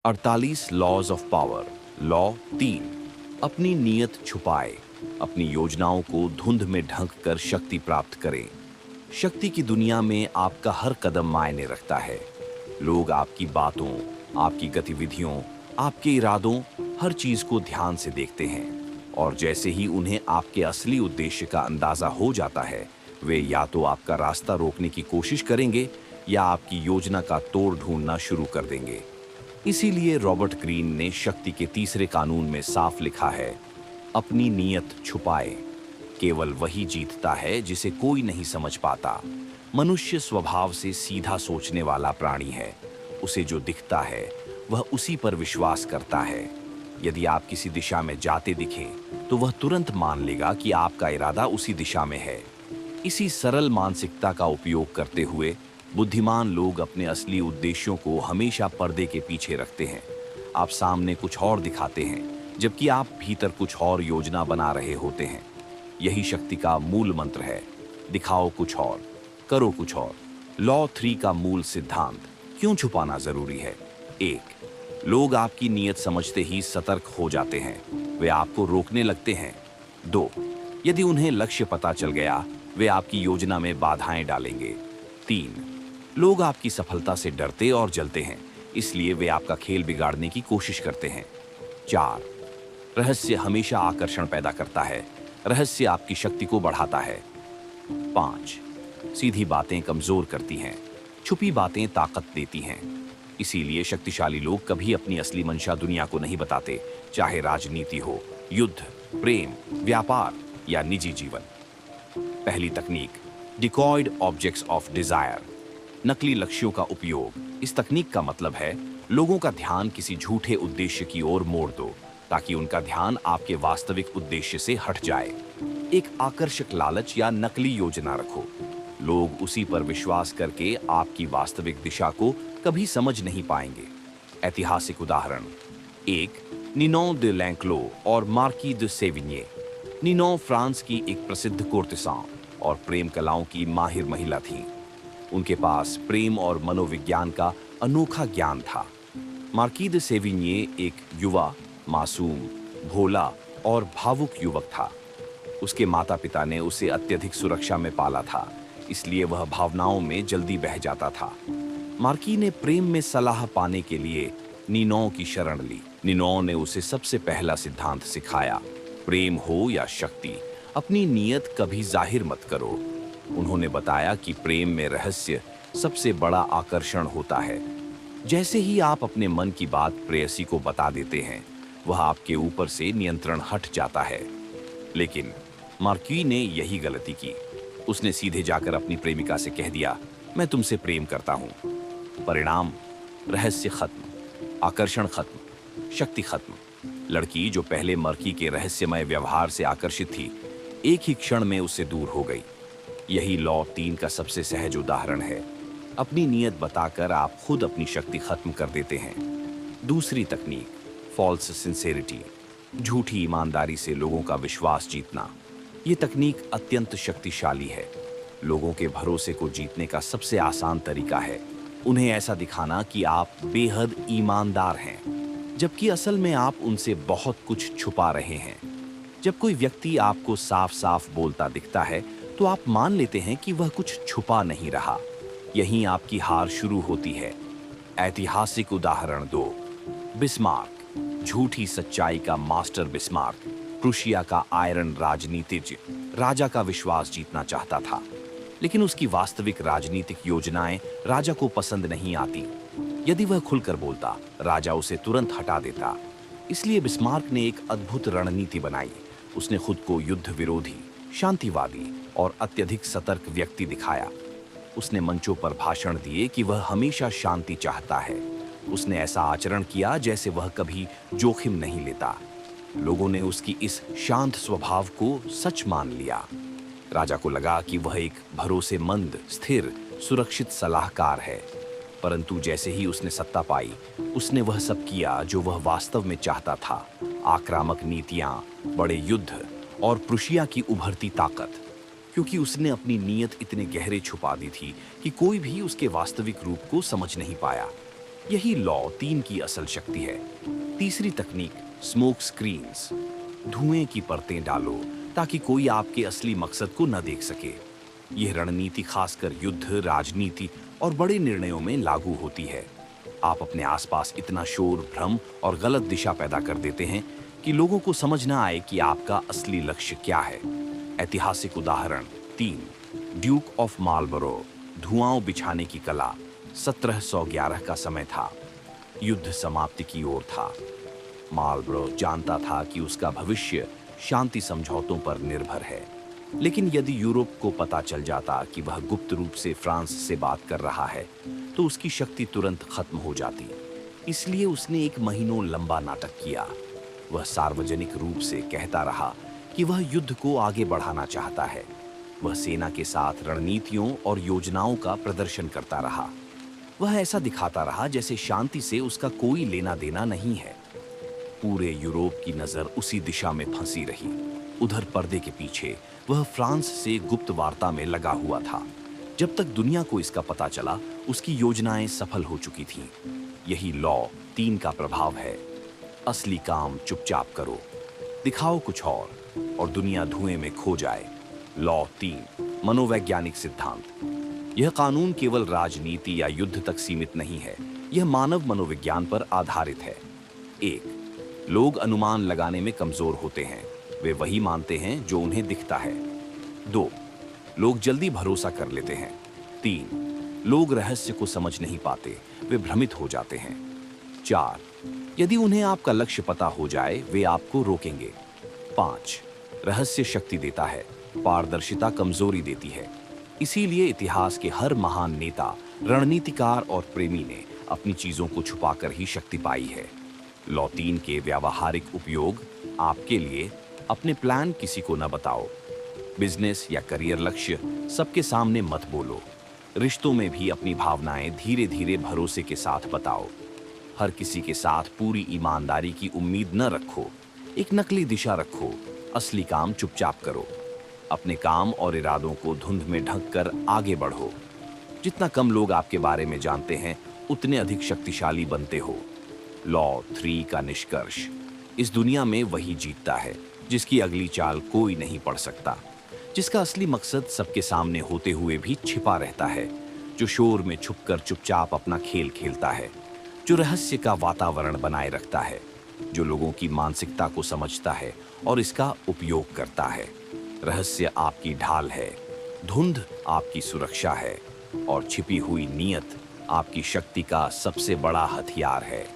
48 laws of power. Law 3, अपनी नीयत छुपाए, अपनी योजनाओं को धुंध में ढंक कर शक्ति प्राप्त करें। शक्ति की दुनिया में आपका हर कदम मायने रखता है। लोग आपकी बातों, आपकी गतिविधियों, आपके इरादों, हर चीज को ध्यान से देखते हैं, और जैसे ही उन्हें आपके असली उद्देश्य का अंदाजा हो जाता है, वे या तो आपका रास्ता रोकने की कोशिश करेंगे या आपकी योजना का तोड़ ढूंढना शुरू कर देंगे। इसीलिए रॉबर्ट ग्रीन ने शक्ति के तीसरे कानून में साफ लिखा है, अपनी नीयत छुपाए। केवल वही जीतता है जिसे कोई नहीं समझ पाता। मनुष्य स्वभाव से सीधा सोचने वाला प्राणी है। उसे जो दिखता है वह उसी पर विश्वास करता है। यदि आप किसी दिशा में जाते दिखें तो वह तुरंत मान लेगा कि आपका इरादा उसी दिशा में है। इसी सरल मानसिकता का उपयोग करते हुए बुद्धिमान लोग अपने असली उद्देश्यों को हमेशा पर्दे के पीछे रखते हैं। आप सामने कुछ और दिखाते हैं, जबकि आप भीतर कुछ और योजना बना रहे होते हैं। यही शक्ति का मूल मंत्र है, दिखाओ कुछ और, करो कुछ और। लॉ 3 का मूल सिद्धांत, क्यों छुपाना जरूरी है। 1, लोग आपकी नीयत समझते ही सतर्क हो जाते हैं, वे आपको रोकने लगते हैं। 2, यदि उन्हें लक्ष्य पता चल गया, वे आपकी योजना में बाधाएं डालेंगे। 3, लोग आपकी सफलता से डरते और जलते हैं, इसलिए वे आपका खेल बिगाड़ने की कोशिश करते हैं। 4, रहस्य हमेशा आकर्षण पैदा करता है, रहस्य आपकी शक्ति को बढ़ाता है। 5, सीधी बातें कमजोर करती हैं, छुपी बातें ताकत देती हैं। इसीलिए शक्तिशाली लोग कभी अपनी असली मंशा दुनिया को नहीं बताते, चाहे राजनीति हो, युद्ध, प्रेम, व्यापार या निजी जीवन। पहली तकनीक, डिकॉयड ऑब्जेक्ट्स ऑफ डिजायर, नकली लक्ष्यों का उपयोग। इस तकनीक का मतलब है लोगों का ध्यान किसी झूठे उद्देश्य की ओर मोड़ दो, ताकि उनका ध्यान आपके वास्तविक उद्देश्य से हट जाए। एक आकर्षक लालच या नकली योजना रखो। लोग उसी पर विश्वास करके आपकी वास्तविक दिशा को कभी समझ नहीं पाएंगे। ऐतिहासिक उदाहरण, 1, निनॉन de लैंक्लो और मार्की de सेविग्ने। निनॉन फ्रांस की एक प्रसिद्ध कोर्टिसान और प्रेम कलाओं की माहिर महिला थी। उनके पास प्रेम और मनोविज्ञान का अनोखा ज्ञान था। मार्की de सेविग्ने एक युवा, मासूम, भोला और भावुक युवक था। उसके माता पिता ने उसे अत्यधिक सुरक्षा में पाला था, इसलिए वह भावनाओं में जल्दी बह जाता था। मार्की ने प्रेम में सलाह पाने के लिए निनॉ की शरण ली। निनॉ ने उसे सबसे पहला सिद्धांत सिखाया, प्रेम हो या शक्ति, अपनी नीयत कभी जाहिर मत करो। उन्होंने बताया कि प्रेम में रहस्य सबसे बड़ा आकर्षण होता है। जैसे ही आप अपने मन की बात प्रेयसी को बता देते हैं, वह आपके ऊपर से नियंत्रण हट जाता है। लेकिन मार्की ने यही गलती की। उसने सीधे जाकर अपनी प्रेमिका से कह दिया, मैं तुमसे प्रेम करता हूं। परिणाम, रहस्य खत्म, आकर्षण खत्म, शक्ति खत्म। लड़की जो पहले मार्की के रहस्यमय व्यवहार से आकर्षित थी, एक ही क्षण में उससे दूर हो गई। यही लॉ 3 का सबसे सहज उदाहरण है। अपनी नीयत बताकर आप खुद अपनी शक्ति खत्म कर देते हैं। दूसरी तकनीक, फॉल्स सिंसेरिटी, झूठी ईमानदारी से लोगों का विश्वास जीतना। ये तकनीक अत्यंत शक्तिशाली है। लोगों के भरोसे को जीतने का सबसे आसान तरीका है उन्हें ऐसा दिखाना कि आप बेहद ईमानदार हैं, जबकि असल में आप उनसे बहुत कुछ छुपा रहे हैं। जब कोई व्यक्ति आपको साफ साफ बोलता दिखता है, तो आप मान लेते हैं कि वह कुछ छुपा नहीं रहा। यहीं आपकी हार शुरू होती है। ऐतिहासिक उदाहरण 2, बिस्मार्क, झूठी सच्चाई का मास्टर बिस्मार्क, प्रुशिया का आयरन राजनीतिज्ञ, राजा का विश्वास जीतना चाहता था, लेकिन उसकी वास्तविक राजनीतिक योजनाएं राजा को पसंद नहीं आती। यदि वह खुलकर बोलता, राजा उसे तुरंत हटा देता। इसलिए बिस्मार्क ने एक अद्भुत रणनीति बनाई। उसने खुद को युद्ध विरोधी, शांतिवादी और अत्यधिक सतर्क व्यक्ति दिखाया। उसने मंचों पर भाषण दिए कि वह हमेशा शांति चाहता है। उसने ऐसा आचरण किया जैसे वह कभी जोखिम नहीं लेता। लोगों ने उसकी इस शांत स्वभाव को सच मान लिया। राजा को लगा कि वह एक भरोसेमंद, स्थिर, सुरक्षित सलाहकार है। परंतु जैसे ही उसने सत्ता पाई, उसने वह सब किया जो वह वास्तव में चाहता था। आक्रामक नीतियां, बड़े युद्ध और प्रुशिया की उभरती ताकत, क्योंकि उसने अपनी नीयत इतने गहरे छुपा दी थी कि कोई भी उसके वास्तविक रूप को समझ नहीं पाया। यही लॉ 3 की असल शक्ति है। तीसरी तकनीक, स्मोक स्क्रीन्स। धुएं की परतें डालो ताकि कोई आपके असली मकसद को न देख सके। यह रणनीति खासकर युद्ध, राजनीति और बड़े निर्णयों में लागू होती है। आप अपने आसपास इतना शोर, भ्रम और गलत दिशा पैदा कर देते हैं कि लोगों को समझ ना आए कि आपका असली लक्ष्य क्या है। ऐतिहासिक उदाहरण 3, ड्यूक ऑफ मार्लबरो। धुआं बिछाने की कला। 1711 का समय था। युद्ध समाप्ति की ओर था। मार्लबरो जानता था कि उसका भविष्य शांति समझौतों पर निर्भर है। लेकिन यदि यूरोप को पता चल जाता कि वह गुप्त रूप से फ्रांस से बात कर रहा है, तो उसकी शक्ति तुरंत खत्म हो जाती। इसलिए उसने एक महीनों लंबा नाटक किया। वह सार्वजनिक रूप से कहता रहा कि वह युद्ध को आगे बढ़ाना चाहता है। वह सेना के साथ रणनीतियों और योजनाओं का प्रदर्शन करता रहा। वह ऐसा दिखाता रहा जैसे शांति से उसका कोई लेना देना नहीं है। पूरे यूरोप की नजर उसी दिशा में फंसी रही। उधर पर्दे के पीछे वह फ्रांस से गुप्त वार्ता में लगा हुआ था। जब तक दुनिया को इसका पता चला, उसकी योजनाएं सफल हो चुकी थीं। यही लॉ 3 का प्रभाव है। असली काम चुपचाप करो, दिखाओ कुछ और दुनिया धुएं में खो जाए। लॉ 3, मनोवैज्ञानिक सिद्धांत। यह कानून केवल राजनीति या युद्ध तक सीमित नहीं है, यह मानव मनोविज्ञान पर आधारित है। 1, लोग अनुमान लगाने में कमजोर होते हैं। वे वही मानते हैं जो उन्हें दिखता है। 2, लोग जल्दी भरोसा कर लेते हैं। 3, लोग रहस्य को समझ नहीं पाते, वे भ्रमित हो जाते हैं। 4, यदि उन्हें आपका लक्ष्य पता हो जाए, वे आपको रोकेंगे। 5, रहस्य शक्ति देता है, पारदर्शिता कमजोरी देती है। इसीलिए इतिहास के हर महान नेता, रणनीतिकार और प्रेमी ने अपनी चीजों को छुपाकर ही शक्ति पाई है। लॉ 3 के व्यावहारिक उपयोग आपके लिए। अपने प्लान किसी को न बताओ। बिजनेस या करियर लक्ष्य सबके सामने मत बोलो। रिश्तों में भी अपनी भावनाएं धीरे धीरे भरोसे के साथ बताओ। हर किसी के साथ पूरी ईमानदारी की उम्मीद न रखो। एक नकली दिशा रखो। असली काम चुपचाप करो। अपने काम और इरादों को धुंध में ढक कर आगे बढ़ो। जितना कम लोग आपके बारे में जानते हैं, उतने अधिक शक्तिशाली बनते हो। लॉ 3 का निष्कर्ष, इस दुनिया में वही जीतता है जिसकी अगली चाल कोई नहीं पढ़ सकता, जिसका असली मकसद सबके सामने होते हुए भी छिपा रहता है, जो शोर में छुपकर चुपचाप अपना खेल खेलता है, जो रहस्य का वातावरण बनाए रखता है, जो लोगों की मानसिकता को समझता है और इसका उपयोग करता है। रहस्य आपकी ढाल है, धुंध आपकी सुरक्षा है और छिपी हुई नीयत आपकी शक्ति का सबसे बड़ा हथियार है।